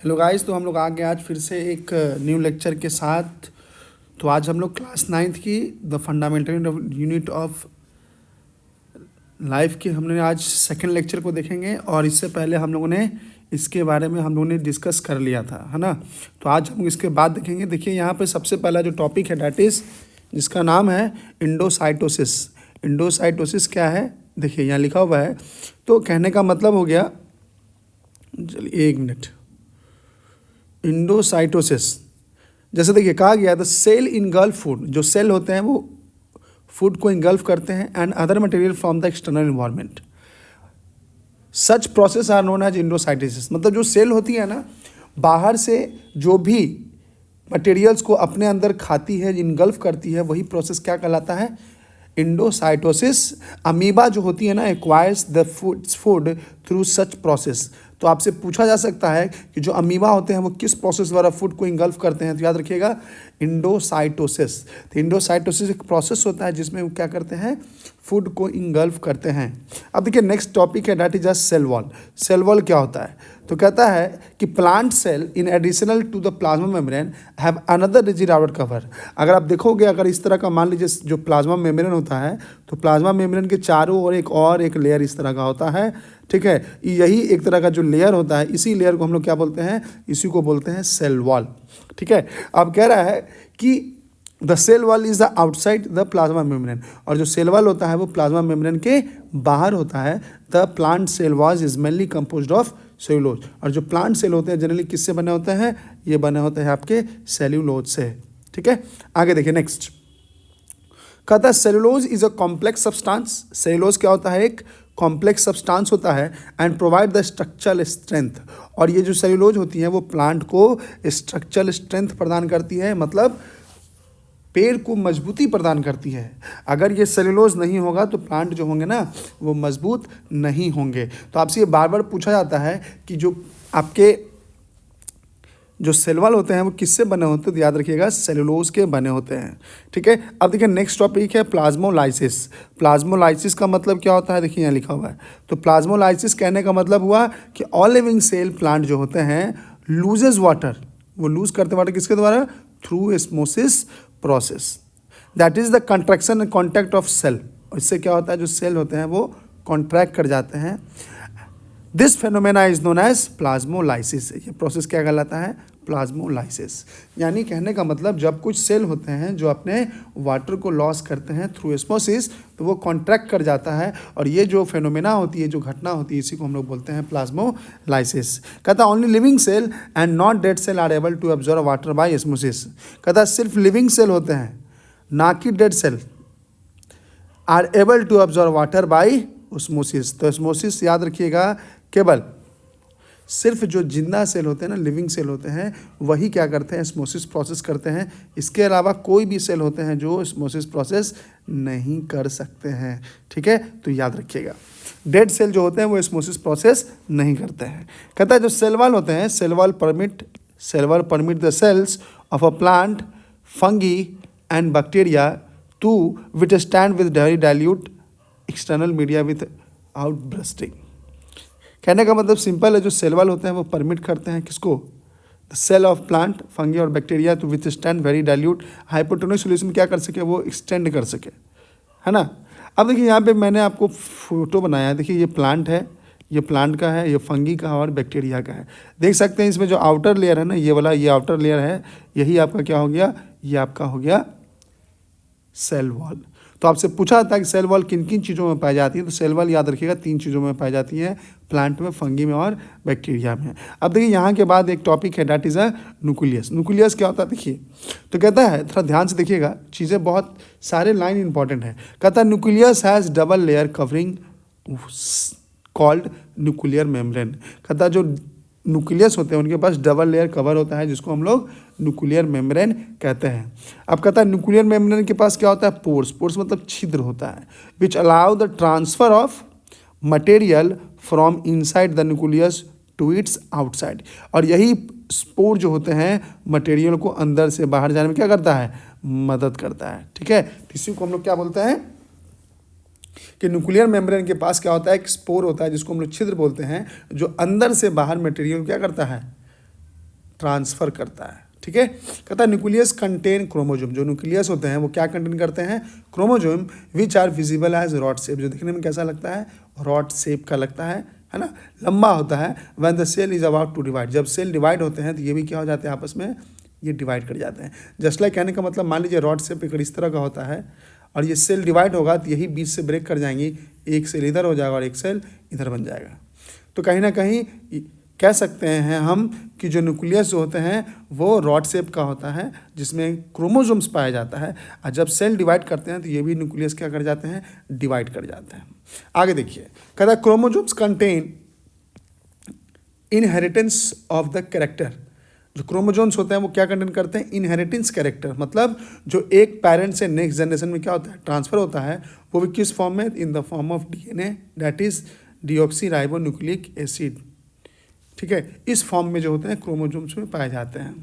Hello guys, तो हम लोग आ गए आज फिर से एक न्यू लेक्चर के साथ। तो आज हम लोग क्लास नाइन्थ की the fundamental unit of life के हमने आज सेकंड लेक्चर को देखेंगे। और इससे पहले हम लोगों ने इसके बारे में हम लोगों ने डिस्कस कर लिया था, है ना। तो आज हम इसके बाद देखेंगे। देखिए यहाँ पे सबसे पहला जो टॉपिक है डैट इज़ जिसका नाम है इंडोसाइटोसिस। इंडोसाइटोसिस क्या है, देखिए यहाँ लिखा हुआ है। तो कहने का मतलब हो गया, चलिए एक मिनट। इंडोसाइटोसिस जैसे देखिए कहा गया द सेल इनगल्फ फूड, जो सेल होते हैं वो फूड को इनगल्फ करते हैं and other material from the external environment. Such process are known as endocytosis. मतलब जो सेल होती है ना, बाहर से जो भी मटेरियल्स को अपने अंदर खाती है, इनगल्फ करती है, वही प्रोसेस क्या कहलाता है, इंडोसाइटोसिस। अमीबा जो होती है ना, acquires the food through such process. तो आपसे पूछा जा सकता है कि जो अमीबा होते हैं वो किस प्रोसेस द्वारा फूड को इंगल्फ करते हैं, तो याद रखिएगा इंडोसाइटोसिस। तो इंडोसाइटोसिस एक प्रोसेस होता है जिसमें वो क्या करते हैं, फूड को इंगल्फ करते हैं। अब देखिए नेक्स्ट टॉपिक है that is a cell wall. Cell wall क्या होता है, तो कहता है कि plant cell in addition to the plasma membrane have another rigid outer cover. अगर आप देखोगे, अगर इस तरह का मान लीजिए जो प्लाज्मा मेम्ब्रेन होता है, तो प्लाज्मा मेम्ब्रेन के चारों ओर एक लेयर इस तरह का होता है, ठीक है। यही एक तरह का जो लेयर होता है, इसी लेयर को हम लोग क्या बोलते हैं, इसी को बोलते हैं सेल वॉल, ठीक है। अब कह रहा है कि the cell wall is the outside the plasma membrane, और जो सेल वॉल होता है वो प्लाज्मा मेम्ब्रेन के बाहर होता है। The plant cell wall is mainly composed of cellulose, और जो प्लांट सेल होते हैं जनरली किससे बने होते हैं, ये बने होते हैं आपके सेल्यूलोज से, ठीक है। आगे देखिए नेक्स्ट कहता है cellulose is a complex substance. Cellulose क्या होता है, एक कॉम्प्लेक्स सब्सटेंस होता है and provide the structural strength. और ये जो सेलुलोज होती है वो प्लांट को स्ट्रक्चरल स्ट्रेंथ प्रदान करती है, मतलब पेड़ को मजबूती प्रदान करती है। अगर ये सेलुलोज नहीं होगा तो प्लांट जो होंगे ना वो मजबूत नहीं होंगे। तो आपसे ये बार बार पूछा जाता है कि जो आपके जो सेल वॉल होते हैं वो किससे बने होते हैं, तो याद रखिएगा सेलुलोज के बने होते हैं, ठीक है। अब देखिए नेक्स्ट टॉपिक है प्लाज्मोलाइसिस। प्लाज्मोलाइसिस का मतलब क्या होता है, देखिए यहाँ लिखा हुआ है। तो प्लाज्मोलाइसिस कहने का मतलब हुआ कि ऑल लिविंग सेल प्लांट जो होते हैं लूजेस वाटर, वो लूज करते वाटर किसके द्वारा, through osmosis process. That is the contraction and contact of cell. इससे क्या होता है, जो सेल होते हैं वो कॉन्ट्रैक्ट कर जाते हैं। This phenomena is known as plasmolysis. ये प्रोसेस क्या कहलाता है, प्लाज्मोलाइसिस। यानी कहने का मतलब जब कुछ सेल होते हैं जो अपने वाटर को लॉस करते हैं थ्रू एस्मोसिस, तो वो कॉन्ट्रैक्ट कर जाता है, और ये जो फेनोमेना होती है, जो घटना होती है, इसी को हम लोग बोलते हैं प्लाज्मोलाइसिस। कहता है only living cell and not dead cell are able to absorb water by osmosis. कहता है सिर्फ लिविंग सेल होते हैं, ना कि dead cell, are able to absorb water by osmosis. तो ऑस्मोसिस याद रखिएगा, केवल सिर्फ जो जिंदा सेल होते हैं ना, लिविंग सेल होते हैं, वही क्या करते हैं, ऑस्मोसिस प्रोसेस करते हैं। इसके अलावा कोई भी सेल होते हैं जो ऑस्मोसिस प्रोसेस नहीं कर सकते हैं, ठीक है। तो याद रखिएगा डेड सेल जो होते हैं वो ऑस्मोसिस प्रोसेस नहीं करते हैं। कहता है जो सेल वॉल होते हैं, cell wall permit the cells of a plant, fungi and bacteria to withstand with very dilute external media without bursting. कहने का मतलब सिंपल है, जो सेल वॉल होते हैं वो परमिट करते हैं किसको, the cell of plant, fungi और bacteria to withstand very dilute hypotonic solution में क्या कर सके, वो एक्सटेंड कर सके, है ना। अब देखिए यहाँ पे मैंने आपको फोटो बनाया है। देखिए ये प्लांट है, ये प्लांट का है, ये फंगी का और बैक्टीरिया का है। देख सकते हैं इसमें जो आउटर लेयर है ना, ये वाला, ये आउटर लेयर है, यही आपका क्या हो गया, ये आपका हो गया सेल वॉल। तो आपसे पूछा था कि सेल वॉल किन किन चीज़ों में पाई जाती है, तो सेल वॉल याद रखिएगा 3 चीज़ों में पाई जाती है, प्लांट में, फंगी में और बैक्टीरिया में। अब देखिए यहाँ के बाद एक टॉपिक है that is a nucleus. Nucleus क्या होता है, देखिए तो कहता है, थोड़ा ध्यान से देखिएगा, चीज़ें बहुत सारे लाइन इंपॉर्टेंट है। कहता है nucleus has double layer covering called nuclear membrane. कहता है जो न्यूक्लियस होते हैं उनके पास डबल लेयर कवर होता है, जिसको हम लोग न्यूक्लियर मेम्ब्रेन कहते हैं। अब कहता है न्यूक्लियर मेम्ब्रेन के पास क्या होता है, पोर्स मतलब छिद्र होता है, which allow the transfer of material from inside the nucleus to its outside. और यही स्पोर जो होते हैं मटेरियल को अंदर से बाहर जाने में क्या करता है, मदद करता है, ठीक है। इसी को हम लोग क्या बोलते हैं कि न्यूक्लियर मेम्ब्रेन के पास क्या होता है, एक स्पोर होता है जिसको हम लोग छिद्र बोलते हैं, जो अंदर से बाहर मटेरियल क्या करता है, ट्रांसफ़र करता है। ठीक है, कहता है न्यूक्लियस कंटेन क्रोमोजोम, जो न्यूक्लियस होते हैं वो क्या कंटेन करते हैं, chromosome which are visible as rod shape, जो दिखने में कैसा लगता है, रॉड शेप का लगता है ना, लंबा होता है। When the cell is about to divide, जब सेल डिवाइड होते हैं तो ये भी क्या हो जाते हैं, आपस में ये डिवाइड कर जाते हैं। जस्ट लाइक कहने का मतलब, मान लीजिए रॉड शेप एक इस तरह का होता है और ये सेल डिवाइड होगा तो यही बीच से ब्रेक कर जाएंगी, एक सेल इधर हो जाएगा और एक सेल इधर बन जाएगा। तो कहीं ना कहीं कह सकते हैं हम कि जो न्यूक्लियस जो होते हैं वो रॉड शेप का होता है जिसमें क्रोमोसोम्स पाया जाता है, और जब सेल डिवाइड करते हैं तो ये भी न्यूक्लियस क्या कर जाते हैं, डिवाइड कर जाते हैं। आगे देखिए, कहता है chromosomes contain inheritance of the character, जो क्रोमोसोम्स होते हैं वो क्या कंटेन करते हैं, इनहेरिटेंस कैरेक्टर, मतलब जो एक पेरेंट से नेक्स्ट जनरेशन में क्या होता है, ट्रांसफर होता है, वो भी किस फॉर्म में, in the form of DNA, that is deoxy nucleic acid. ठीक है, इस फॉर्म में जो होते हैं क्रोमोसोम्स में पाए जाते हैं।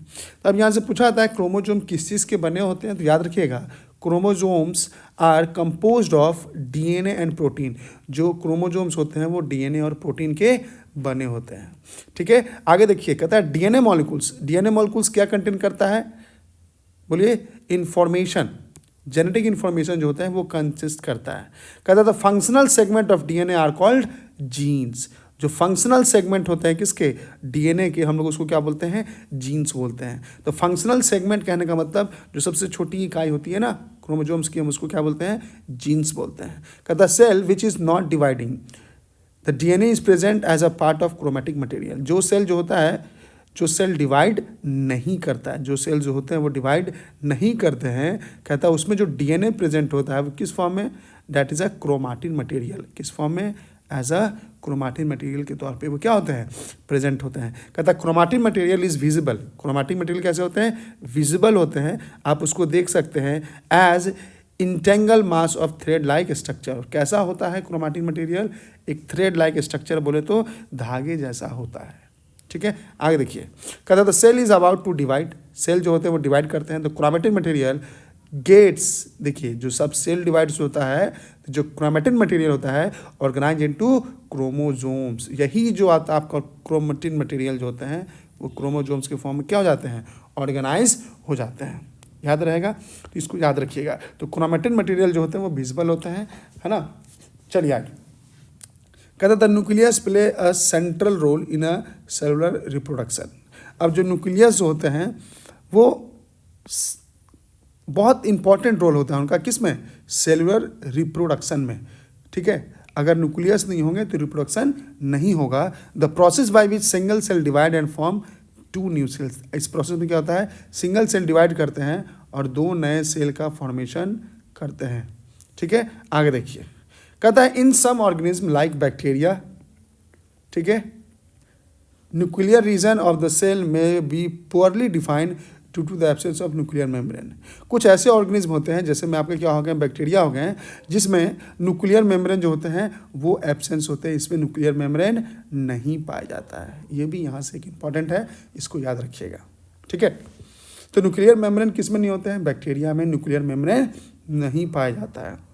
तो अब यहाँ से पूछा जाता है क्रोमोसोम किस चीज़ के बने होते हैं, तो याद रखिएगा chromosomes are composed of DNA and protein, जो क्रोमोसोम्स होते हैं वो डीएनए और प्रोटीन के बने होते हैं। ठीक है, आगे देखिए, कहता है डीएनए मॉलिक्यूल्स क्या कंटेन करता है, बोलिए, इंफॉर्मेशन, जेनेटिक इंफॉर्मेशन जो होता है वो कंसिस्ट करता है। कहता है the functional segment of DNA are called genes, जो फंक्शनल सेगमेंट होते हैं किसके, डीएनए के, हम लोग उसको क्या बोलते हैं, जीन्स बोलते हैं। तो फंक्शनल सेगमेंट कहने का मतलब जो सबसे छोटी इकाई होती है ना क्रोमोसोम्स की, हम उसको क्या बोलते हैं, जीन्स बोलते हैं। कहता cell which is not dividing the DNA is present as a part of chromatic material, जो सेल जो होता है, जो सेल डिवाइड नहीं करता है, जो सेल जो होते हैं वो डिवाइड नहीं करते हैं, कहता है उसमें जो डीएनए प्रेजेंट होता है वो किस फॉर्म में, that is a chromatin material, किस फॉर्म में, एज अ क्रोमाटिन मटेरियल के तौर पे वो क्या होते हैं, प्रेजेंट होते हैं। कहता है chromatin material is visible, chromatin material कैसे होते हैं, विजिबल होते हैं, आप उसको देख सकते हैं as entangle mass of thread like structure. कैसा होता है क्रोमाटिन मटेरियल, एक थ्रेड लाइक स्ट्रक्चर, बोले तो धागे जैसा होता है। ठीक है, आगे देखिए, कहता the cell is about to divide, cell जो होते हैं वो डिवाइड करते हैं, तो क्रोमेटिन मटेरियल गेट्स, देखिए जो सब सेल डिवाइड्स होता है, तो जो क्रोमेटिन मटेरियल होता है ऑर्गेनाइज इनटू क्रोमोसोम्स, यही जो आता है आपका क्रोमेटिन मटेरियल जो होते हैं वो क्रोमोसोम्स के फॉर्म में क्या हो जाते हैं, ऑर्गेनाइज हो जाते हैं। याद रहेगा, तो इसको याद रखिएगा। तो क्रोमेटिन मटेरियल जो होते हैं वो विजिबल होते हैं, है ना। चलिए आगे, कहता the nucleus play a central role in a cellular reproduction. अब जो न्यूक्लियस जो होते हैं वो बहुत इंपॉर्टेंट रोल होता है उनका, किस में, सेलुलर रिप्रोडक्शन में। ठीक है, अगर न्यूक्लियस नहीं होंगे तो रिप्रोडक्शन नहीं होगा। The process by which single cell divide and form two new cells, इस प्रोसेस में क्या होता है, सिंगल सेल डिवाइड करते हैं और दो नए सेल का फॉर्मेशन करते हैं। ठीक है, आगे देखिए, कहता है in some organism like bacteria, ठीक है, nuclear region of the cell में be poorly defined due to the absence of nuclear membrane. कुछ ऐसे ऑर्गेनिज्म होते हैं, जैसे में आपके क्या हो गए, बैक्टीरिया हो गए, जिसमें न्यूक्लियर मेम्ब्रेन जो होते हैं वो एब्सेंस होते हैं, इसमें न्यूक्लियर मेम्ब्रेन नहीं पाया जाता है। ये भी यहाँ से एक इंपॉर्टेंट है, इसको याद रखिएगा। ठीक है, तो न्यूक्लियर मेम्ब्रेन किस में नहीं होते हैं, बैक्टीरिया में न्यूक्लियर मेम्ब्रेन नहीं पाया जाता है।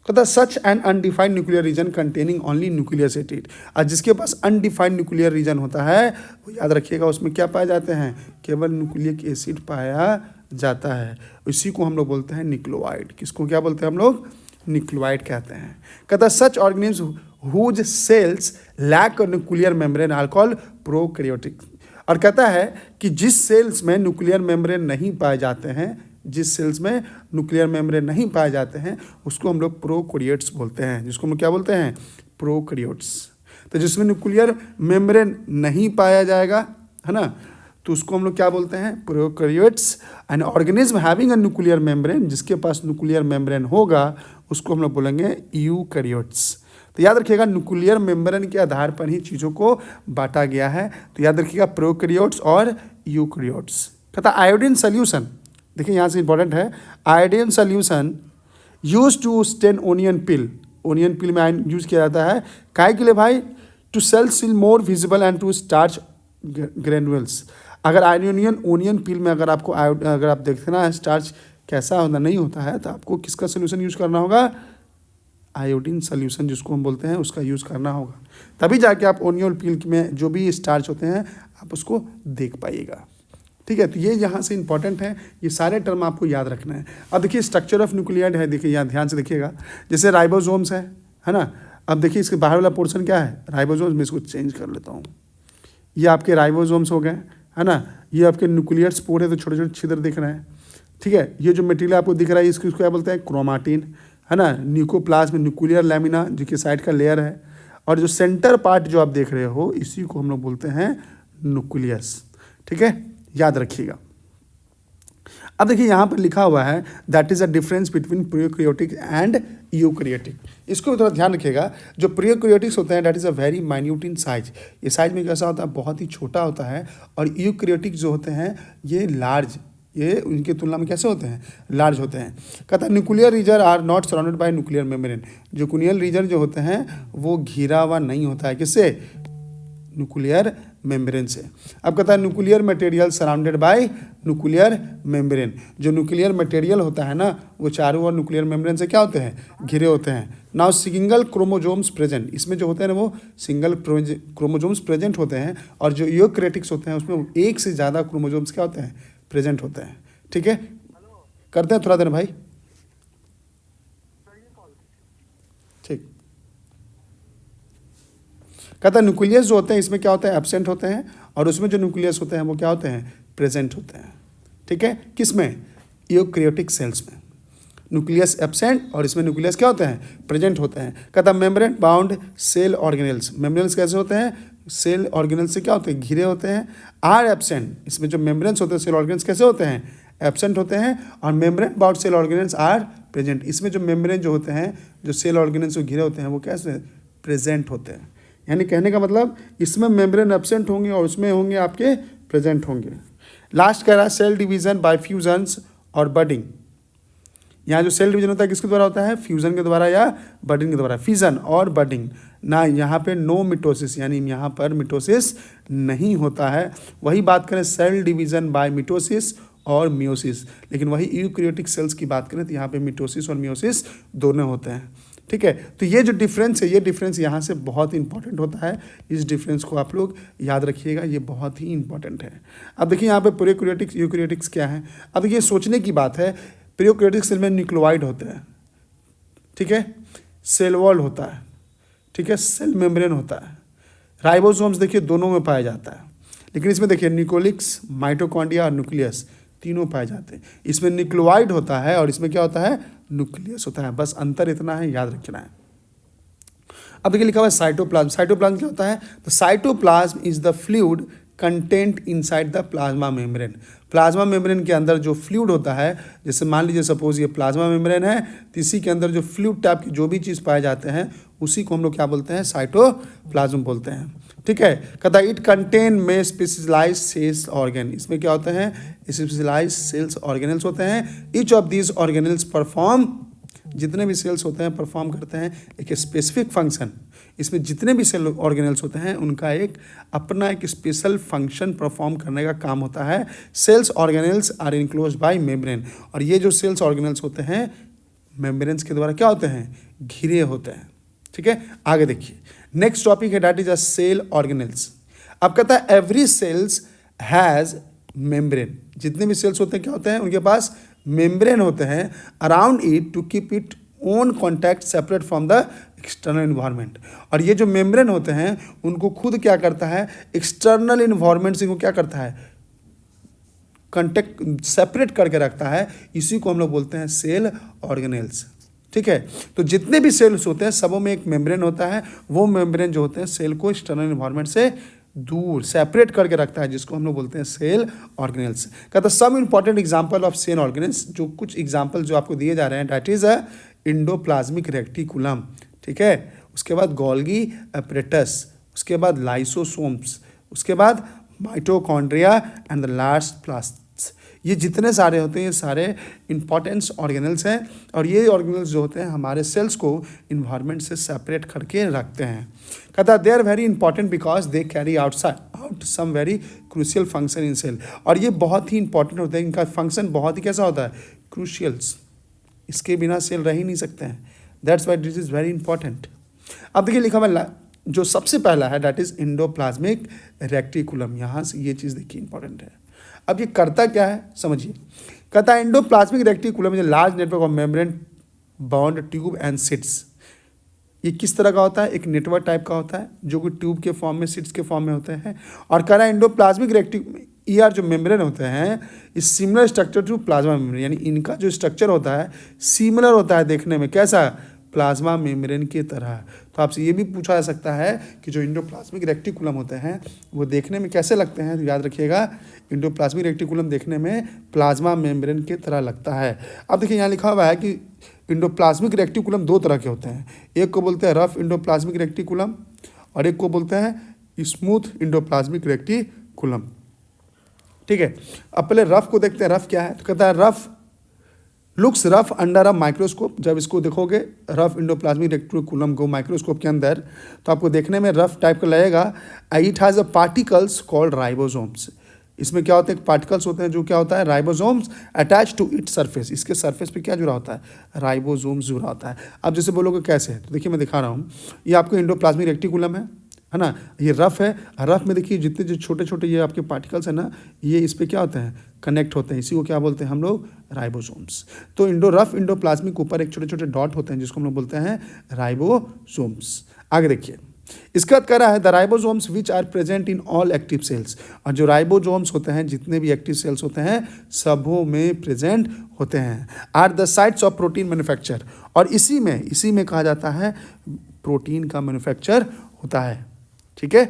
कहता such an undefined nuclear region containing only nucleus acid, और जिसके पास अनडिफाइंड न्यूक्लियर रीजन होता है वो याद रखिएगा उसमें क्या पाए जाते हैं, केवल न्यूक्लिक एसिड पाया जाता है। इसी को हम लोग बोलते हैं न्यूक्लियोइड। किसको क्या बोलते हैं हम लोग, न्यूक्लियोइड कहते हैं। कहता such organism whose cells lack nuclear membrane are called prokaryotic, और कहता है कि जिस सेल्स में न्यूक्लियर मेम्ब्रेन नहीं पाए जाते हैं, जिस सेल्स में न्यूक्लियर मेम्ब्रेन नहीं पाए जाते हैं उसको हम लोग प्रोकैरियोट्स बोलते हैं, जिसको हम क्या बोलते हैं, प्रोकैरियोट्स। तो जिसमें न्यूक्लियर मेम्ब्रेन नहीं पाया जाएगा, है ना, तो उसको हम लोग क्या बोलते हैं, prokaryotes. And organism having a nuclear membrane, जिसके पास न्यूक्लियर मेम्ब्रेन होगा उसको हम लोग बोलेंगे यूकैरियोट्स। तो याद रखिएगा न्यूक्लियर मेम्ब्रेन के आधार पर ही चीज़ों को बांटा गया है। तो याद रखिएगा प्रोकैरियोट्स और यूकैरियोट्स। कहता आयोडीन सोल्यूशन, देखिए यहाँ से इंपॉर्टेंट है, iodine solution use to stain onion peel, onion peel में आयन यूज किया जाता है, काहे के लिए भाई, to cell seal more visible and to starch granules. अगर ओनियन पिल में अगर आपको अगर आप देखते ना स्टार्च कैसा होता नहीं होता है, तो आपको किसका सोल्यूशन यूज करना होगा, आयोडीन सोल्यूशन जिसको हम बोलते हैं उसका यूज़ करना होगा, तभी जाके आप ओनियल पील में जो भी स्टार्च होते हैं आप उसको देख पाइएगा। ठीक है, तो ये यहाँ से इंपॉर्टेंट है, ये सारे टर्म आपको याद रखना है। अब देखिए स्ट्रक्चर ऑफ न्यूक्लियाइड है, देखिए यहाँ ध्यान से देखिएगा, जैसे राइबोसोम्स है ना। अब देखिए इसके बाहर वाला पोर्शन क्या है, राइबोसोम्स। मैं इसको चेंज कर लेता हूँ, ये आपके राइबोसोम्स हो गए, है ना। ये आपके न्यूक्लियर स्पोर है, तो छोटे छोटे छिद्र दिख रहे हैं। ठीक है, ये जो मटेरियल आपको दिख रहा है इसको क्या बोलते हैं, क्रोमाटिन, है ना। न्यूक्लियोप्लाज्म न्यूक्लियर लैमिना जो कि साइड का लेयर है, और जो सेंटर पार्ट जो आप देख रहे हो इसी को हम लोग बोलते हैं न्यूक्लियस। ठीक है, याद रखिएगा। अब देखिए यहाँ पर लिखा हुआ है that is a difference between prokaryotic and eukaryotic. इसको भी थोड़ा ध्यान रखिएगा। जो प्रोकैरियोटिक्स होते हैं that is a very minute in size, ये साइज में कैसा होता है, बहुत ही छोटा होता है। और यूकैरियोटिक जो होते हैं ये लार्ज, ये उनकी तुलना में कैसे होते हैं, लार्ज होते हैं। कहता है nuclear region are not surrounded by nuclear membrane, जो न्यूक्लियर रीजन जो होते हैं वो घिरा हुआ नहीं होता है, किससे, न्यूक्लियर मेम्ब्रेन से। अब कहता है nuclear material surrounded by nuclear membrane, जो न्यूक्लियर मटेरियल होता है ना वो चारों ओर न्यूक्लियर मेम्ब्रेन से क्या होते हैं, घिरे होते हैं। नाउ सिंगल क्रोमोजोम्स प्रेजेंट, इसमें जो होते हैं ना वो सिंगल क्रोमोजोम्स प्रेजेंट होते हैं, और जो यूकैरियोटिक्स होते हैं उसमें एक से ज़्यादा क्रोमोजोम्स क्या होते हैं, प्रेजेंट होते हैं। ठीक है, करते हैं थोड़ा देर भाई, ठीक। कहता है न्यूक्लियस जो होते हैं इसमें क्या होता है, एब्सेंट होते हैं, और उसमें जो न्यूक्लियस होते हैं वो क्या होते हैं, प्रेजेंट होते हैं। ठीक है, किस में, यूकैरियोटिक सेल्स में न्यूक्लियस एब्सेंट और इसमें न्यूक्लियस क्या होते हैं, प्रेजेंट होते हैं। कहता है membrane bound cell organelles, membranes कैसे होते हैं, सेल ऑर्गेनेल्स से क्या होते हैं, घिरे होते हैं। आर एब्सेंट, इसमें जो मेम्ब्रेन्स होते हैं सेल ऑर्गेनेल्स कैसे होते हैं, एब्सेंट होते हैं। और membrane bound cell organelles are present, इसमें जो मेम्ब्रेन जो होते हैं जो सेल ऑर्गेनेल्स को घिरे होते हैं वो कैसे, प्रेजेंट होते हैं। यानी कहने का मतलब इसमें मेम्ब्रेन एब्सेंट होंगे और उसमें होंगे आपके प्रेजेंट होंगे। लास्ट कह रहा है सेल डिवीजन बाय फ्यूजन्स और बडिंग। यहाँ जो सेल डिवीजन होता है किसके द्वारा होता है, फ्यूजन के द्वारा या बडिंग के द्वारा, फिजन और बडिंग ना। यहाँ पे नो मिटोसिस, यानी यहाँ पर मिटोसिस नहीं होता है। वही बात करें सेल डिवीजन बाय मिटोसिस और मियोसिस, लेकिन वही यूकैरियोटिक सेल्स की बात करें तो यहाँ पे मिटोसिस और मियोसिस दोनों होते हैं। ठीक है, तो ये जो डिफरेंस है, ये डिफरेंस यहाँ से बहुत इंपॉर्टेंट होता है। इस डिफरेंस को आप लोग याद रखिएगा, ये बहुत ही इंपॉर्टेंट है। अब देखिए यहाँ पे प्रोकैरियोटिक्स यूकैरियोटिक्स क्या है। अब देखिए सोचने की बात है, प्रोकैरियोटिक सेल में न्यूक्लियोइड होते हैं, ठीक है, सेल वॉल होता है, ठीक है, सेल मेम्ब्रेन होता है, राइबोसोम्स देखिए दोनों में पाया जाता है। लेकिन इसमें देखिए न्यूक्लियस, माइटोकॉन्ड्रिया और न्यूक्लियस तीनों पाए जाते हैं। इसमें न्यूक्लियोइड होता है और इसमें क्या होता है, न्यूक्लियस होता है। बस अंतर इतना है, याद रखना है। अब देखिए लिखा हुआ है साइटोप्लाज्म। साइटोप्लाज्म क्या होता है, तो cytoplasm is the fluid content inside the plasma membrane. Plasma membrane के अंदर जो फ्लूइड होता है, जैसे मान लीजिए सपोज ये प्लाज्मा मेम्ब्रेन है, तो इसी के अंदर जो फ्लूइड टाइप की जो भी चीज़ पाए जाते हैं उसी को हम लोग क्या बोलते हैं, साइटोप्लाज्म बोलते हैं। ठीक है, कहता है इट कंटेन में स्पेशलाइज्ड सेल्स ऑर्गेन। इसमें क्या होते हैं, स्पेशलाइज्ड सेल्स ऑर्गेनल्स होते हैं। Each of these organelles perform, जितने भी सेल्स होते हैं परफॉर्म करते हैं एक स्पेसिफिक फंक्शन। इसमें जितने भी सेल ऑर्गेनल्स होते हैं उनका एक अपना एक स्पेशल फंक्शन परफॉर्म करने का काम होता है। Cells organelles are enclosed by membrane, और ये जो सेल्स ऑर्गेनल्स होते हैं मेम्ब्रेन्स के द्वारा क्या होते हैं, घिरे होते हैं। ठीक है, आगे देखिए नेक्स्ट टॉपिक है that is a cell organelles. अब कहता है एवरी सेल्स हैज मेम्ब्रेन, जितने भी सेल्स होते हैं क्या होते हैं, उनके पास मेम्ब्रेन होते हैं around it to keep it own contact separate from the external environment. और ये जो मेम्ब्रेन होते हैं उनको खुद क्या करता है, एक्सटर्नल इन्वायरमेंट से इनको क्या करता है, कॉन्टैक्ट सेपरेट करके रखता है। इसी को हम लोग बोलते हैं सेल ऑर्गेनल्स। ठीक है, तो जितने भी सेल्स होते हैं सबों में एक मेम्ब्रेन होता है। वो मेम्ब्रेन जो होते हैं सेल को एक्सटर्नल इन्वायरमेंट से दूर सेपरेट करके रखता है, जिसको हम लोग बोलते हैं सेल ऑर्गेनल्स। कहता है some important example of cell organelles, जो कुछ एग्जांपल जो आपको दिए जा रहे हैं that is a endoplasmic reticulum, ठीक है, उसके बाद गोल्गी एपरेटस, उसके बाद लाइसोसोम्स, उसके बाद माइटोकॉन्ड्रिया एंड द लास्ट प्लास्ट। ये जितने सारे होते हैं ये सारे इंपॉर्टेंट ऑर्गेनल्स हैं, और ये ऑर्गेनल्स जो होते हैं हमारे सेल्स को इन्वायरमेंट से सेपरेट करके रखते हैं। कहता है they are very important because they carry out some very crucial function in cell. और ये बहुत ही इंपॉर्टेंट होते हैं, इनका फंक्शन बहुत ही कैसा होता है, क्रूशियल्स। इसके बिना सेल रह ही नहीं सकते हैं। That's why this is very important. अब देखिए लिखा हुआ जो सबसे पहला है दैट इज इंडोप्लाज्मिक रेक्टिकुलम। यहाँ से ये चीज़ देखिए इंपॉर्टेंट है। अब ये करता क्या है समझिए। कहता है endoplasmic reticulum is large network of membrane bound tube and seats. ये किस तरह का होता है, एक नेटवर्क टाइप का होता है जो कि ट्यूब के फॉर्म में, सिट्स के फॉर्म में होते हैं। और कह रहा है इंडोप्लाज्मिक रेक्टिकुलम जो मेम्ब्रेन होते हैं is similar structure to plasma membrane, यानी इनका जो स्ट्रक्चर होता है सिमिलर होता है देखने में, कैसा, प्लाज्मा मेम्ब्रेन की तरह। तो आपसे ये भी पूछा जा सकता है कि जो इंडोप्लाज्मिक रेक्टिकुलम होते हैं वो देखने में कैसे लगते हैं, तो याद रखिएगा इंडोप्लाज्मिक रेक्टिकुलम देखने में प्लाज्मा मेम्ब्रेन की तरह लगता है। अब देखिए यहाँ लिखा हुआ है कि इंडोप्लाज्मिक रेक्टिकुलम दो तरह के होते हैं, एक को बोलते हैं रफ इंडोप्लाज्मिक रेक्टिकुलम और एक को बोलते हैं स्मूथ इंडोप्लाज्मिक रेक्टिकुलम। ठीक है, अब पहले रफ को देखते हैं। रफ क्या है, तो कहता है rough looks rough under a microscope. जब इसको देखोगे रफ इंडोप्लाज्मिक रेक्टिकुलम को माइक्रोस्कोप के अंदर तो आपको देखने में रफ टाइप का लगेगा। It has a particles called ribosomes. इसमें क्या होते हैं, पार्टिकल्स होते हैं जो क्या होता है, ribosomes attach to it surface. इसके सरफेस पे क्या जुड़ा होता है, राइबोसोम्स जुड़ा होता है। अब जैसे बोलोगे कैसे है, तो देखिए मैं दिखा रहा हूँ। ये आपको इंडोप्लाज्मिक रेक्टिकुलम है ना, ये रफ है। रफ में देखिए जितने जो छोटे छोटे ये आपके पार्टिकल्स हैं ना, ये इस पर क्या होते हैं, कनेक्ट होते हैं। इसी को क्या बोलते हैं हम लोग, राइबोसोम्स। तो रफ इंडोप्लाज्मिक ऊपर एक छोटे छोटे डॉट होते हैं जिसको हम लोग बोलते हैं राइबोसोम्स। आगे देखिए इसका अर्थ कह रहा है the ribosomes which are present in all active cells. और जो राइबोसोम्स होते हैं जितने भी एक्टिव सेल्स होते हैं सबों में प्रेजेंट होते हैं। Are the sites of protein manufacture. और इसी में कहा जाता है प्रोटीन का मैन्युफैक्चर होता है। ठीक है,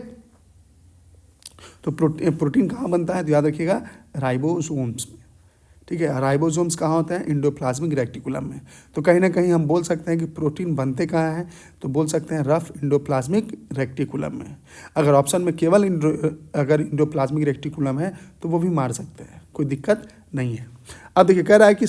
तो प्रोटीन कहाँ बनता है, तो याद रखिएगा राइबोसोम्स में। ठीक है, राइबोसोम्स कहाँ होते हैं, इंडोप्लाज्मिक रेक्टिकुलम में। तो कहीं ना कहीं हम बोल सकते हैं कि प्रोटीन बनते कहाँ हैं, तो बोल सकते हैं रफ इंडोप्लाज्मिक रेक्टिकुलम में। अगर ऑप्शन में केवल अगर इंडोप्लाज्मिक रेक्टिकुलम है तो वो भी मार सकते हैं, कोई दिक्कत नहीं है। अब देखिए कह रहा है कि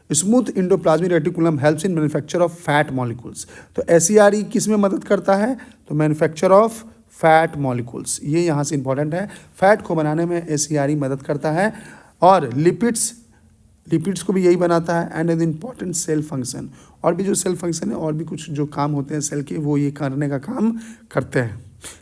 smooth endoplasmic reticulum helps in manufacture of fat molecules. तो SERE किस में मदद करता है, तो मैन्युफैक्चर ऑफ फैट मॉलिक्यूल्स, ये यहाँ से इंपॉर्टेंट है। फैट को बनाने में SERE मदद करता है। और लिपिड्स को भी यही बनाता है। And an important cell function, और भी जो सेल फंक्शन है और भी कुछ जो काम होते हैं सेल के, वो ये करने का काम करते हैं।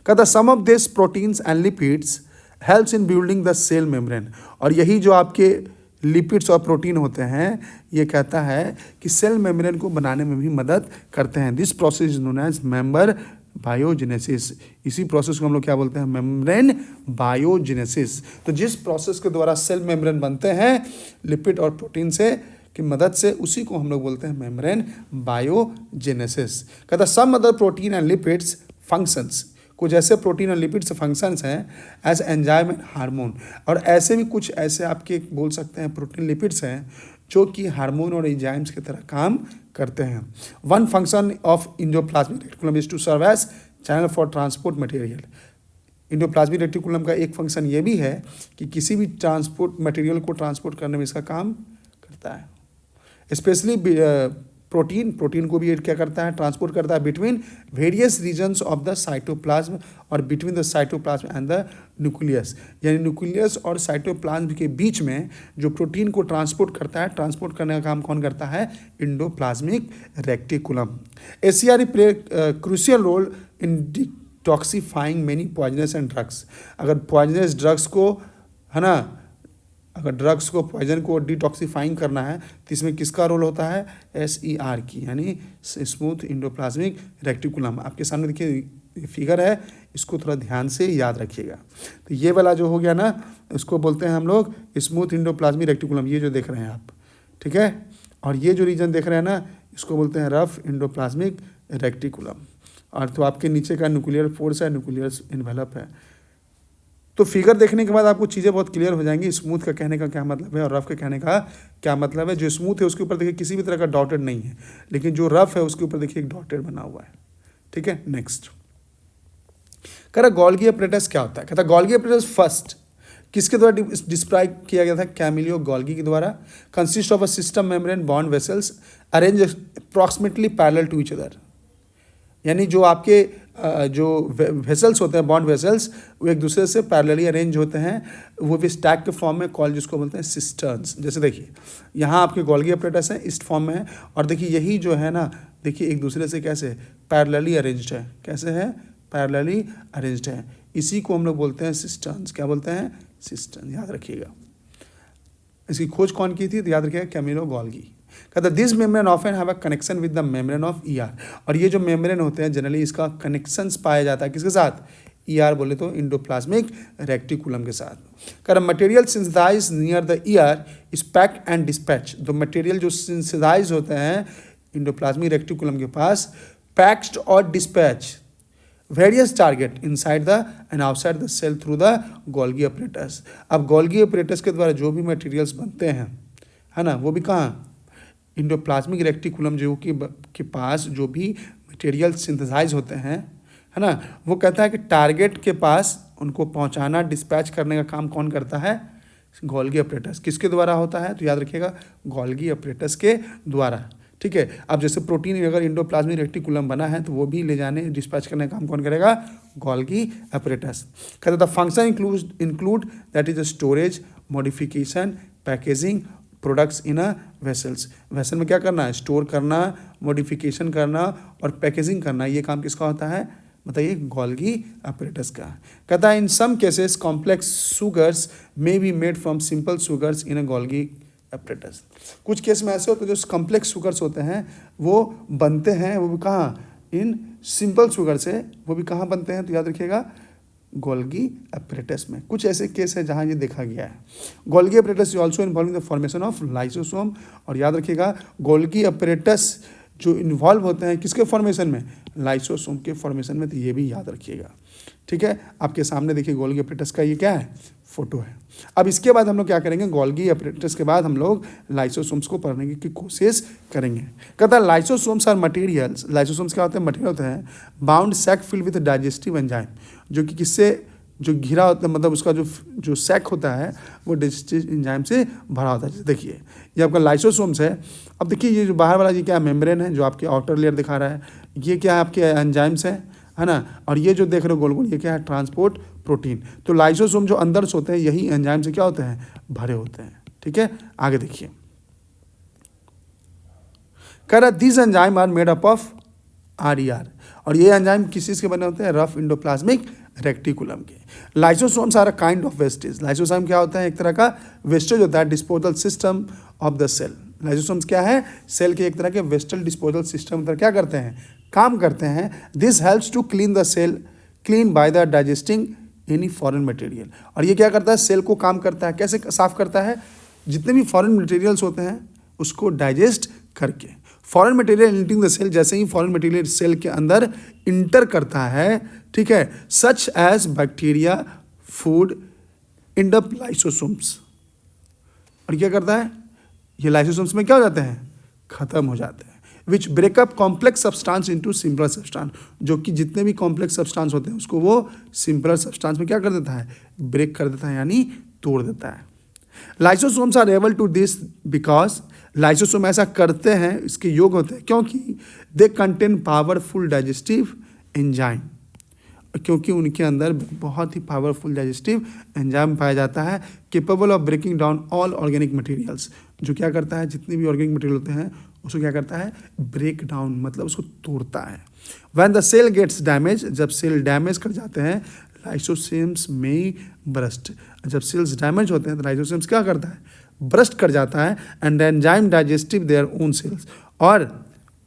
कहता some of this proteins and lipids helps in building the cell membrane. और यही जो आपके लिपिड्स और प्रोटीन होते हैं ये कहता है कि सेल मेम्ब्रेन को बनाने में भी मदद करते हैं। This process is known as membrane biogenesis. इसी प्रोसेस को हम लोग क्या बोलते हैं, मेम्ब्रेन बायोजेनेसिस। तो जिस प्रोसेस के द्वारा सेल मेम्ब्रेन बनते हैं लिपिड और प्रोटीन से की मदद से, उसी को हम लोग बोलते हैं मेम्ब्रेन बायोजेनेसिस। कहता some other protein and lipids functions, कुछ ऐसे प्रोटीन और लिपिड्स फंक्शंस हैं एज एंजाइम एंड हार्मोन। और ऐसे भी कुछ ऐसे आपके बोल सकते हैं प्रोटीन लिपिड्स हैं जो कि हार्मोन और एंजाइम्स की तरह काम करते हैं। One function of endoplasmic reticulum is to serve as channel for transport material. Endoplasmic reticulum का एक फंक्शन ये भी है कि किसी भी ट्रांसपोर्ट मटेरियल को ट्रांसपोर्ट करने में इसका काम करता है। स्पेशली प्रोटीन को भी ये क्या करता है, ट्रांसपोर्ट करता है between various regions of the cytoplasm और between the cytoplasm and the nucleus. यानी न्यूक्लियस और साइटोप्लाज्म के बीच में जो प्रोटीन को ट्रांसपोर्ट करता है, ट्रांसपोर्ट करने का काम कौन करता है, endoplasmic reticulum. SERE play crucial role in detoxifying many poisonous and drugs. अगर पॉइजनस ड्रग्स को, है ना, अगर ड्रग्स को, पॉइजन को डिटॉक्सिफाइंग करना है तो इसमें किसका रोल होता है, SER की, यानी स्मूथ इंडोप्लाज्मिक रेक्टिकुलम। आपके सामने देखिए फिगर है, इसको थोड़ा ध्यान से याद रखिएगा। तो ये वाला जो हो गया ना, इसको बोलते हैं हम लोग स्मूथ इंडोप्लाज्मिक रेक्टिकुलम, ये जो देख रहे हैं आप, ठीक है। और ये जो रीजन देख रहे हैं ना, इसको बोलते हैं रफ इंडोप्लाज्मिक रेक्टिकुलम। और तो आपके नीचे का न्यूक्लियर फोर्स है, न्यूक्लियर एनवेलप है। तो फिगर देखने के बाद आपको चीज़ें बहुत क्लियर हो जाएंगी। स्मूथ का कहने का क्या मतलब है और रफ के कहने का क्या मतलब है। जो स्मूथ है उसके ऊपर देखिए किसी भी तरह का डॉटेड नहीं है, लेकिन जो रफ है उसके ऊपर देखिए एक डॉटेड बना हुआ है। ठीक है, नेक्स्ट कह रहा गोल्गी एपरेटस क्या होता है। कहता गोल्गी एपरेटस फर्स्ट किसके द्वारा डिस्क्राइब किया गया था, कैमिलियो गोल्गी के द्वारा। Consist of a system membrane bond vessels arrange approximately parallel to each other. यानी जो आपके जो वेसल्स होते हैं, बॉन्ड वेसल्स, वो एक दूसरे से पैरेलली अरेंज होते हैं, वो भी स्टैक के फॉर्म में, कॉल जिसको बोलते हैं सिस्टर्न्स। जैसे देखिए यहाँ आपके गोल्गी एपरेटस है, इस फॉर्म में है, और देखिए यही जो है ना देखिए एक दूसरे से कैसे पैरेलली अरेंज्ड है, कैसे है, पैरेलली अरेंज्ड है। इसी को हम लोग बोलते हैं सिस्टर्न्स। क्या बोलते हैं, सिस्टर्न, याद रखिएगा। इसकी खोज कौन की थी, तो याद रखिएगा कैमिलो गोल्गी। कहता this membrane often have a connection with the membrane of ER. और ये जो मेम्ब्रेन होते हैं जनरली इसका कनेक्शंस पाया जाता है किसके साथ, ईआर बोले तो इंडोप्लाज्मिक रेक्टिकुलम के साथ। कहता material synthesize near the ER is packed and dispatch. तो मटेरियल जो सिंथेसाइज होते हैं इंडोप्लाज्मिक रेक्टिकुलम के पास, पैक्ड और dispatch various target inside the and outside the cell through the Golgi apparatus. अब गोल्गी अपरेटस के द्वारा जो भी मटेरियल्स बनते हैं, है ना, वो भी कहाँ, इंडोप्लाज्मिक रेक्टिकुलम जो के पास जो भी मटेरियल सिंथेसाइज होते हैं, है ना, वो कहता है कि टारगेट के पास उनको पहुंचाना, डिस्पैच करने का काम कौन करता है, गोल्गी अपरेटस। किसके द्वारा होता है, तो याद रखिएगा गोल्गी अपरेटस के द्वारा। ठीक है, अब जैसे प्रोटीन अगर इंडोप्लाज्मिक रेक्टिकुलम बना है तो वो भी ले जाने, डिस्पैच करने का काम कौन करेगा, गोल्गी अपरेटस। कहते the function include that is storage, modification, packaging products in a vessels. Vessel में क्या करना है, स्टोर करना, मॉडिफिकेशन करना और पैकेजिंग करना, ये काम किसका होता है, बताइए, गोल्गी अपरेटस का। कहता है in some cases complex sugars may be made from simple sugars in a Golgi apparatus. कुछ केस में ऐसे होते हैं जो कॉम्प्लेक्स शुगर्स होते हैं वो बनते हैं, वो भी कहाँ, इन सिंपल शुगर से, वो भी कहाँ बनते हैं, तो याद रखिएगा गोल्गी अपरेटस में। कुछ ऐसे केस है जहाँ ये देखा गया है। Golgi apparatus is also involving the formation of lysosome. और याद रखिएगा गोल्गी अपरेटस जो इन्वॉल्व होते हैं किसके फॉर्मेशन में, लाइसोसोम के फॉर्मेशन में, तो ये भी याद रखिएगा। ठीक है, आपके सामने देखिए गोल्गी अपरेटस का ये क्या है, फोटो है। अब इसके बाद हम लोग क्या करेंगे, गोल्गी अपरेटस के बाद हम लोग लाइसोसोम्स को पढ़ने की कोशिश करेंगे। कहता है लाइसोसोम्स आर मटेरियल्स। लाइसोसोम्स क्या होते हैं, मटेरियल होते हैं bound sac filled with digestive enzyme, जो कि किससे, जो घिरा होता है, मतलब उसका जो सैक होता है वो डाइजेस्टिव एंजाइम से भरा होता है। देखिए ये आपका लाइसोसोम्स है। अब देखिए ये जो बाहर वाला ये क्या मेम्ब्रेन है जो आपके आउटर लेयर दिखा रहा है, ये क्या है, आपके एंजाइम्स है ना, और ये जो देख रहे हो गोल गोल ये क्या है, ट्रांसपोर्ट प्रोटीन। तो लाइसोसोम जो अंदर से होते हैं यही एंजाइम से क्या होते हैं, भरे होते हैं। ठीक है, आगे देखिए, कह रहा this enzyme are made up of RER। और ये एंजाइम किस चीज़ के बने होते हैं, रफ इंडोप्लाज्मिक रेक्टिकुलम के। Lysosomes are a kind of wastage. Lysosome क्या होता है, एक तरह का वेस्टेज होता है, disposal system of the cell. Lysosomes क्या है, सेल के एक तरह के वेस्टल डिस्पोजल सिस्टम पर क्या करते हैं, काम करते हैं। This helps to clean the cell, clean by the digesting any foreign material. और ये क्या करता है, सेल को काम करता है, कैसे साफ करता है, जितने भी फॉरेन मटेरियल्स होते हैं उसको डाइजेस्ट करके। Foreign material entering the cell, जैसे ही फॉरेन मटेरियल सेल के अंदर इंटर करता है, ठीक है, such as bacteria, food, end up lysosomes. और क्या करता है, ये लाइसोसोम्स में क्या हो जाते हैं, खत्म हो जाते हैं। Which break up complex substance into simpler substance, जो कि जितने भी कॉम्प्लेक्स सब्सटेंस होते हैं उसको वो सिंपलर सब्सटेंस में क्या कर देता है, ब्रेक कर देता है, यानी तोड़ देता है। Lysosomes are able to this because, lysosome ऐसा करते हैं, इसके योग होते हैं क्योंकि they contain powerful digestive enzyme, क्योंकि उनके अंदर बहुत ही पावरफुल डाइजेस्टिव एंजाइम पाया जाता है, capable of breaking down all organic materials, जो क्या करता है, जितने भी ऑर्गेनिक मटेरियल होते हैं उसको क्या करता है, ब्रेक डाउन, मतलब उसको तोड़ता है। When the cell gets damage, जब सेल डैमेज कर जाते हैं, लाइसोसोम्स में बरस्ट, जब सेल्स डैमेज होते हैं तो लाइसोसोम्स क्या करता है, ब्रस्ट कर जाता है। And enzyme digestive their own cells, और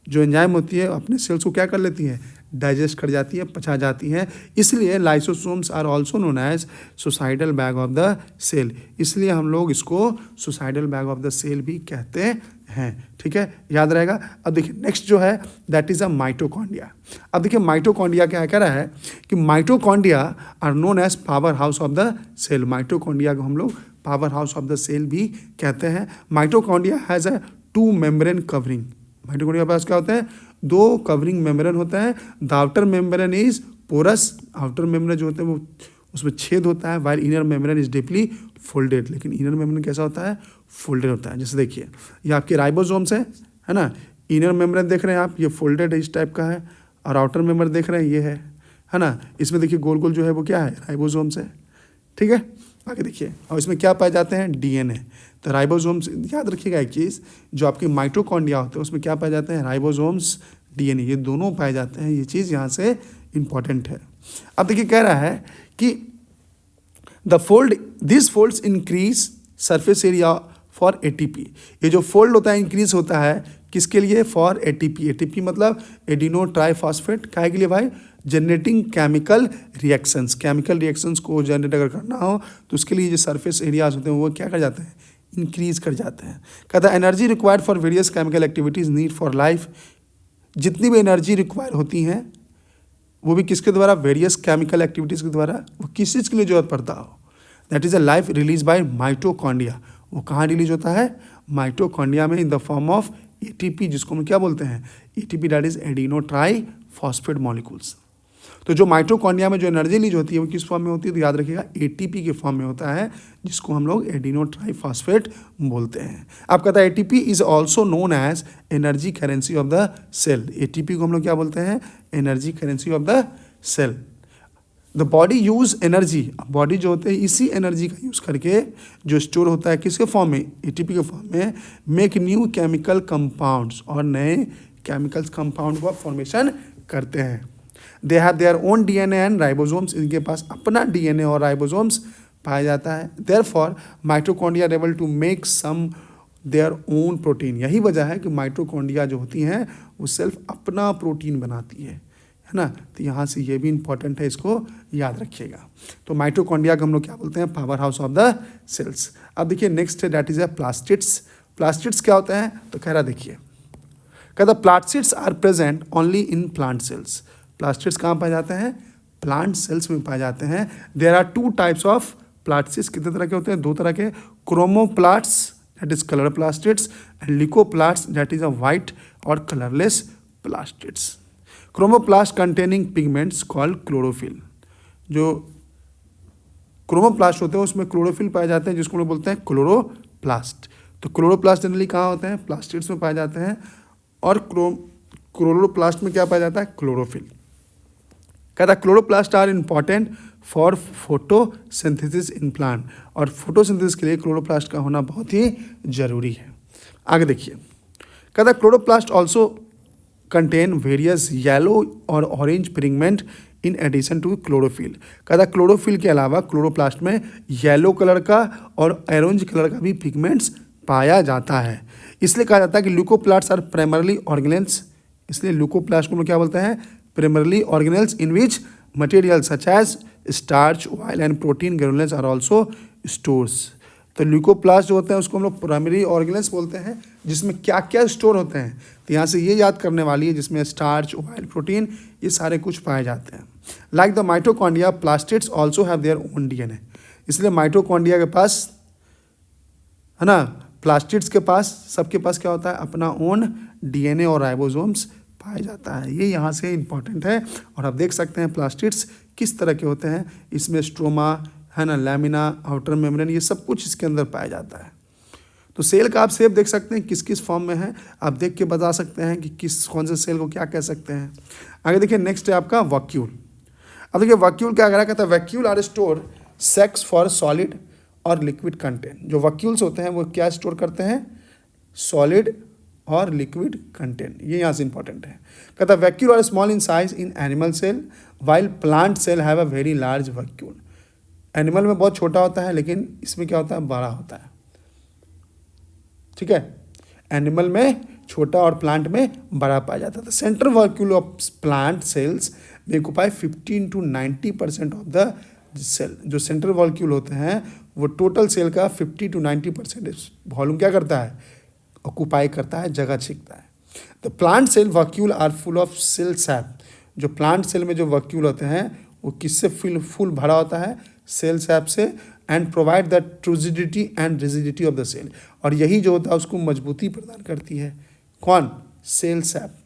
जो एंजाइम होती है अपने सेल्स को क्या कर लेती है, डाइजेस्ट कर जाती है, पचा जाती है। इसलिए lysosomes are also known as suicidal bag of the cell, इसलिए हम लोग इसको suicidal bag of the cell भी कहते हैं। ठीक है, याद रहेगा। अब देखिए नेक्स्ट जो है दैट इज अ माइटोकॉन्ड्रिया। अब देखिए माइटोकॉन्ड्रिया क्या कह रहा है कि mitochondria are known as power house of the cell. Mitochondria को हम लोग power house of the cell भी कहते हैं। Mitochondria has a 2 membrane covering. Mitochondria के पास क्या होता है, 2 कवरिंग मेम्ब्रेन होता है। The outer membrane is porous, outer membrane जो होता है वो उसमें छेद होता है, while inner membrane is deeply folded, लेकिन इनर मेम्ब्रेन कैसा होता है, फोल्डेड होता है। जैसे देखिए ये आपके राइबोसोम्स है ना, इनर मेम्ब्रेन देख रहे हैं आप, ये फोल्डेड है, इस टाइप का है, और आउटर मेम्ब्रेन देख रहे हैं ये है ना, इसमें देखिए गोल गोल जो है वो क्या है, राइबोसोम्स है। ठीक है, आगे देखिए, और इसमें क्या पाए जाते हैं, DNA। तो राइबोसोम्स, याद रखिएगा एक चीज़, जो आपके माइटोकॉन्ड्रिया होते हैं उसमें क्या पाए जाते हैं, राइबोसोम्स डीएनए, ये दोनों पाए जाते हैं। ये चीज़ यहाँ से इम्पॉर्टेंट है। अब देखिए कह रहा है कि this folds increase surface area for ATP. ये जो फोल्ड होता है इंक्रीज होता है किसके लिए? For ATP. एटीपी मतलब एडिनो ट्राइफॉस्फेट। काहे के लिए भाई? Generating chemical reactions. Chemical reactions को जनरेट अगर करना हो तो उसके लिए जो सरफेस एरियाज होते हैं वो क्या कर जाते हैं? इंक्रीज कर जाते हैं। कहता है energy required for various chemical activities need for life. जितनी भी एनर्जी रिक्वायर होती हैं वो भी किसके द्वारा? वेरियस केमिकल एक्टिविटीज़ के द्वारा। वो किस चीज़ के लिए जरूरत पड़ता हो? That is a life release by mitochondria. वो कहाँ रिलीज होता है? माइटोकॉन्ड्रिया में, in the form of ATP, जिसको हम क्या बोलते हैं? ATP, that is adeno triphosphate molecules. तो जो माइटोकॉन्ड्रिया में जो एनर्जी रिलीज होती है वो किस फॉर्म में होती है? तो याद रखिएगा एटीपी के फॉर्म में होता है, जिसको हम लोग एडिनो ट्राइफॉस्फेट बोलते हैं। अब कहता है ATP is also known as energy currency of the cell. ATP को हम लोग क्या बोलते हैं? Energy currency of the cell. The body use energy, body जो होते हैं इसी एनर्जी का यूज़ करके जो स्टोर होता है किसके फॉर्म में? एटीपी के फॉर्म में। मेक न्यू केमिकल कंपाउंड्स, और नए केमिकल्स कंपाउंड को फॉर्मेशन करते हैं। They have their own DNA and ribosomes. इनके पास अपना डीएनए और राइबोसोम्स पाया जाता है। Therefore mitochondria are able to make some their own protein. यही वजह है कि माइटोकॉन्ड्रिया जो होती हैं वो सेल्फ अपना प्रोटीन बनाती है ना। तो यहाँ से ये भी इंपॉर्टेंट है, इसको याद रखिएगा। तो माइटोकॉन्ड्रिया को हम लोग क्या बोलते हैं? Power house of the cells. अब देखिए नेक्स्ट है that is a plastids. Plastids क्या होता है? तो कह रहा देखिए, कहता plastids are present only in plant cells. Plastids कहाँ पाए जाते हैं? प्लांट सेल्स में पाए जाते हैं। There are two types of plastids. कितने तरह के होते हैं? दो तरह के। Chromoplasts that is colour plastids and leucoplasts that is a white और colourless plastids. Chromoplast containing pigments called chlorophyll. जो क्रोमोप्लास्ट होते हैं उसमें क्लोरोफिल पाए जाते हैं, जिसको हम लोग बोलते हैं क्लोरोप्लास्ट। तो क्लोरोप्लास्ट जनरली कहाँ होते हैं? प्लास्टिड्स में पाए जाते हैं। और क्लोरोप्लास्ट में क्या पाया जाता है? क्लोरोफिल। कहता chloroplast are important for photosynthesis in plant. और फोटोसिंथेसिस के लिए क्लोरोप्लास्ट का होना बहुत ही जरूरी है। आगे देखिए, कहता chloroplast also contain various yellow और orange pigment in addition to chlorophyll. कहता क्लोरोफिल के अलावा क्लोरोप्लास्ट में येलो कलर का और ऑरेंज कलर का भी पिगमेंट्स पाया जाता है। इसलिए कहा जाता है कि ल्यूकोप्लास्ट आर प्राइमरली ऑर्गेनेल्स। इसलिए ल्यूकोप्लास्ट को हम क्या बोलते हैं? Primarily organelles in which material such as starch, oil and protein granules are also stores. तो ल्यूकोप्लास्ट जो होते हैं उसको हम लोग प्राइमरी ऑर्गेनेल्स बोलते हैं, जिसमें क्या क्या स्टोर होते हैं। तो यहाँ से ये याद करने वाली है, जिसमें स्टार्च, ऑयल, प्रोटीन, ये सारे कुछ पाए जाते हैं। Like the mitochondria plastids also have their own DNA. इसलिए माइटोकॉन्ड्रिया के पास है ना, प्लास्टिड्स के पास, सबके पास क्या होता है? अपना ओन डीएनए और राइबोसोम्स पाया जाता है। ये यहाँ से इंपॉर्टेंट है। और आप देख सकते हैं प्लास्टिड्स किस तरह के होते हैं। इसमें स्ट्रोमा है ना, लैमिना, आउटर मेम्ब्रेन, ये सब कुछ इसके अंदर पाया जाता है। तो सेल का आप शेप देख सकते हैं किस किस फॉर्म में है। आप देख के बता सकते हैं कि किस कौन से सेल को क्या कह सकते हैं। आगे देखिए नेक्स्ट है आपका वैक्यूल। अब देखिए वैक्यूल क्या कह रहा है? कहता है vacuole are store sacs for solid और लिक्विड कंटेंट। जो वैक्यूल्स होते हैं वो क्या स्टोर करते हैं? सॉलिड और लिक्विड कंटेंट। ये यहाँ से इंपॉर्टेंट है। कहता है vacuole are small in size in animal cell while plant cell have a very large vacuole. Animal में बहुत छोटा होता है, लेकिन इसमें क्या होता है? बड़ा होता है। ठीक है, एनिमल में छोटा और प्लांट में बड़ा पाया जाता है। Central vacuole of plant cells में occupy 15 to 90% of the cell. जो सेंट्रल वैक्यूल होते हैं वो टोटल सेल का 50 to 90% वॉल्यूम क्या करता है? ऑक्यूपाई करता है, जगह छीनता है। The plant cell vacuole are full of cell sap. जो प्लांट सेल में जो वैक्यूल होते हैं वो किससे फुल भरा होता है? सेल सैप से। And provide the turgidity and rigidity of the cell. और यही जो होता है उसको मजबूती प्रदान करती है। कौन? Cell sap.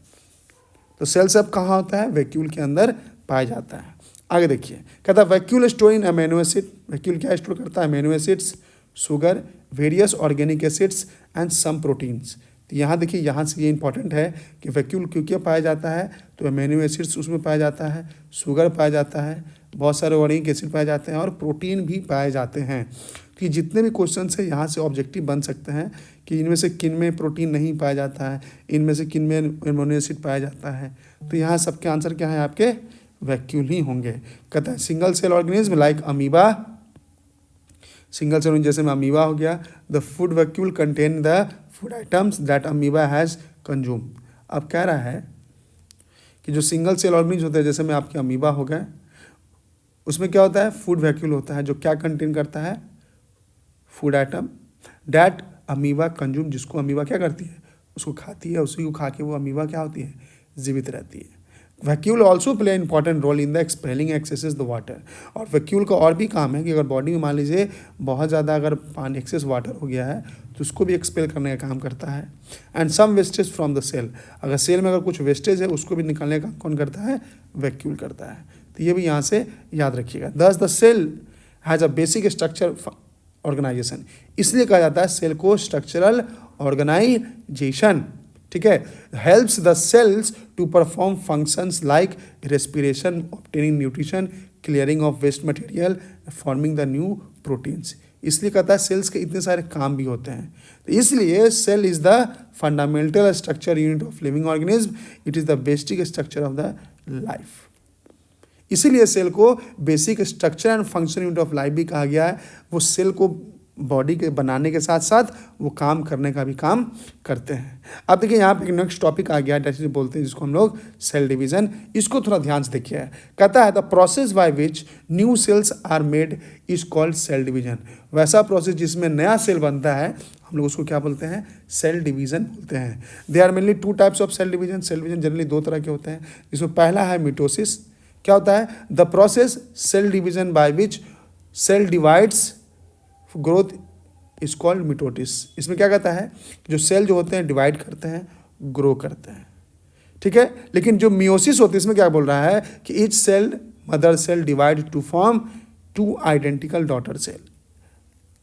तो सेल सैप कहाँ होता है? वैक्यूल के अंदर पाया जाता है। आगे देखिए, कहता है vacuole store in amino acid. Vacuole क्या स्टोर करता है? Amino acids, sugar, various organic acids and some proteins. तो यहाँ देखिए, यहाँ से ये इंपॉर्टेंट है कि वैक्यूल क्यों क्या पाया जाता है? तो अमीनो एसिड्स उसमें पाया जाता है, शुगर पाया जाता है, बहुत सारे ऑर्गेनिक एसिड पाए जाते हैं और प्रोटीन भी पाए जाते हैं। तो ये जितने भी क्वेश्चन है यहाँ से ऑब्जेक्टिव बन सकते हैं कि इनमें से किन में प्रोटीन नहीं पाया जाता है, इनमें से किन में एमिनो एसिड पाया जाता है। तो यहाँ सबके आंसर क्या है आपके वैक्यूल ही होंगे। कहता है single cell organism like amoeba, single cell जैसे में अमीबा हो गया, the food vacuole contain the food items that amoeba has consume. अब कह रहा है कि जो सिंगल सेल ऑर्गेनिज्म होते हैं जैसे में आपके अमीबा हो गए, उसमें क्या होता है फूड वैक्यूल होता है जो क्या कंटेन करता है food item that amoeba consume, जिसको अमीबा क्या करती है उसको खाती है, उसी को खा के वो अमीबा क्या होती है जीवित रहती है। Vacuole also play important role in the expelling excesses the water. और वैक्यूल का और भी काम है कि अगर बॉडी में मान लीजिए बहुत ज़्यादा अगर पानी एक्सेस वाटर हो गया है तो उसको भी एक्सपेल करने का काम करता है। And some wastage from the cell, अगर सेल में अगर कुछ वेस्टेज है उसको भी निकालने का कौन करता है वैक्यूल करता है। तो ये भी यहाँ से याद रखिएगा। Thus the cell has a basic structure organisation, इसलिए कहा जाता है सेल को स्ट्रक्चरल ऑर्गेनाइजेशन, ठीक है। Helps the cells to perform functions like respiration, obtaining nutrition, clearing of waste material, forming the new proteins. इसलिए कहता है सेल्स के इतने सारे काम भी होते हैं। तो इसलिए cell is the fundamental structure unit of living organism, it is the basic structure of the life. इसीलिए सेल को basic structure and function unit of life भी कहा गया है। वो सेल को बॉडी के बनाने के साथ साथ वो काम करने का भी काम करते हैं। अब देखिए यहाँ पे एक नेक्स्ट टॉपिक आ गया है जैसे बोलते हैं जिसको हम लोग सेल डिवीजन। इसको थोड़ा ध्यान से देखिए। कहता है the process by which new cells are made is called cell division. वैसा प्रोसेस जिसमें नया सेल बनता है हम लोग उसको क्या बोलते हैं सेल डिवीजन बोलते हैं। They are mainly two types of cell division. Cell division generally दो तरह के होते हैं, जिसमें पहला है मिटोसिस। क्या होता है the process cell division by which cell divides growth is called mitosis. इसमें क्या कहता है जो सेल जो होते हैं डिवाइड करते हैं ग्रो करते हैं, ठीक है। लेकिन जो मियोसिस होती है इसमें क्या बोल रहा है कि each cell mother cell divide to form two identical daughter cell.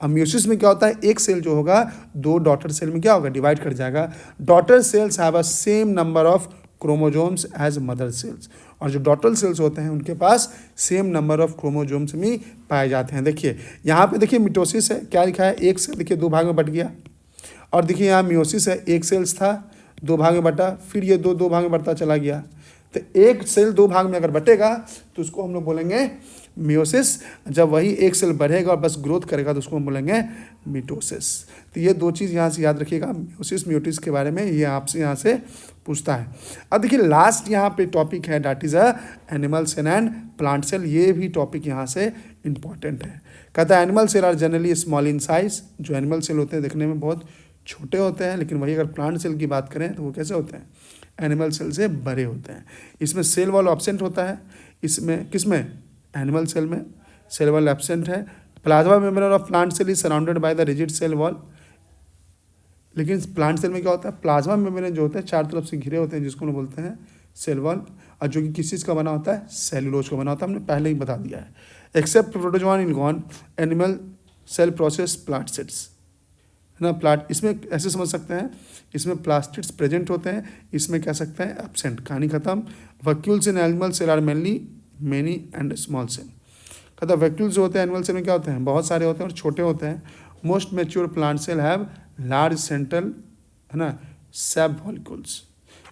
अब मियोसिस में क्या होता है एक सेल जो होगा दो डॉटर सेल में क्या होगा डिवाइड कर जाएगा। Daughter cells have a same number of chromosomes as mother cells, और जो डॉटर सेल्स होते हैं उनके पास सेम नंबर ऑफ क्रोमोजोम्स भी पाए जाते हैं। देखिए यहाँ पे देखिए मिटोसिस है, क्या लिखा है एक सेल देखिए दो भाग में बट गया, और देखिए यहाँ मियोसिस है एक सेल्स था दो भाग में बटा, फिर ये दो भाग में बढ़ता चला गया। तो एक सेल दो भाग में अगर बटेगा तो उसको हम लोग बोलेंगे मियोसिस। जब वही एक सेल बढ़ेगा और बस ग्रोथ करेगा तो उसको हम बोलेंगे मिटोसिस। तो ये दो चीज़ यहाँ से याद रखिएगा मियोसिस मियोटिस के बारे में, ये आपसे यहाँ से पूछता है। अब देखिए लास्ट यहाँ पे टॉपिक है that is animal cell and plant cell. ये भी टॉपिक यहाँ से इम्पॉर्टेंट है। कहता है animal cell are generally small in size. जो एनिमल सेल होते हैं देखने में बहुत छोटे होते हैं, लेकिन वही अगर प्लांट सेल की बात करें तो वो कैसे होते हैं एनिमल सेल से बड़े होते हैं। इसमें सेल वॉल एब्सेंट होता है, इसमें किसमें एनिमल सेल में सेल वॉल एब्सेंट है। Plasma membrane of plant cell is surrounded by the rigid cell wall. लेकिन प्लांट सेल में क्या होता है प्लाज्मा मेम्ब्रेन जो होता है चार तरफ से घिरे होते हैं जिसको हम बोलते हैं सेल वॉल, और जो कि किस चीज़ का बना होता है सेलुलोज का बना होता है, हमने पहले ही बता दिया है। Except protozoa in gone animal cell process plant cells है ना। प्लांट इसमें ऐसे समझ सकते हैं इसमें प्लास्टिड्स प्रेजेंट होते हैं, इसमें कह सकते हैं एब्सेंट, कहानी खत्म। Vacuoles in animal cell are mainly many and small cell. कहता है वैक्यूल्स जो होते हैं एनिमल सेल में क्या होते हैं बहुत सारे होते हैं और छोटे होते हैं। Most mature plant cell have large central है ना sap vacuoles.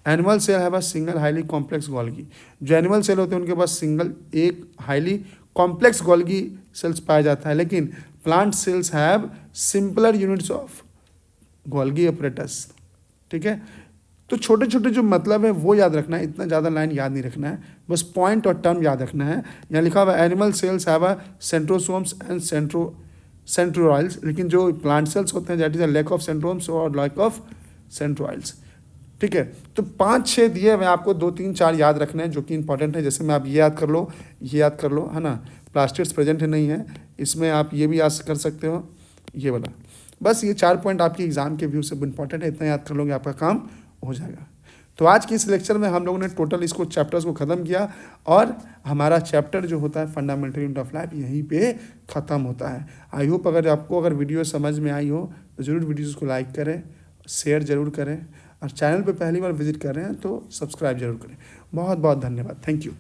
Animal cell have a single highly complex Golgi. जो एनिमल सेल होते हैं उनके पास सिंगल एक हाईली कॉम्प्लेक्स गोल्गी सेल्स पाया जाता है, लेकिन plant cells have simpler units of Golgi apparatus, ठीक है। तो छोटे छोटे जो मतलब है वो याद रखना है, इतना ज़्यादा लाइन याद नहीं रखना है, बस पॉइंट और टर्म याद रखना है। यहाँ लिखा हुआ है animal cells have a centrosomes and centrioles, लेकिन जो प्लांट सेल्स होते हैं that is a lack of centrosomes और लैक ऑफ सेंट्रोइल्स, ठीक है। तो 5-6 दिए मैं आपको 2-3-4 याद रखने हैं जो कि इंपॉर्टेंट है। जैसे मैं आप ये याद कर लो ये याद कर लो है ना, प्लास्टिड्स प्रेजेंट है नहीं है, इसमें आप ये भी याद कर सकते हो ये वाला। बस ये 4 पॉइंट आपके एग्जाम के व्यू से इंपॉर्टेंट है, इतना याद कर लोगे आपका काम हो जाएगा। तो आज की इस लेक्चर में हम लोगों ने टोटल इसको चैप्टर्स को ख़त्म किया, और हमारा चैप्टर जो होता है फंडामेंटल यूनिट ऑफ लाइफ यहीं पे ख़त्म होता है। आई होप अगर आपको वीडियो समझ में आई हो तो ज़रूर वीडियोज़ को लाइक करें, शेयर ज़रूर करें, और चैनल पे पहली बार विजिट कर रहे हैं तो सब्सक्राइब जरूर करें। बहुत बहुत धन्यवाद, थैंक यू।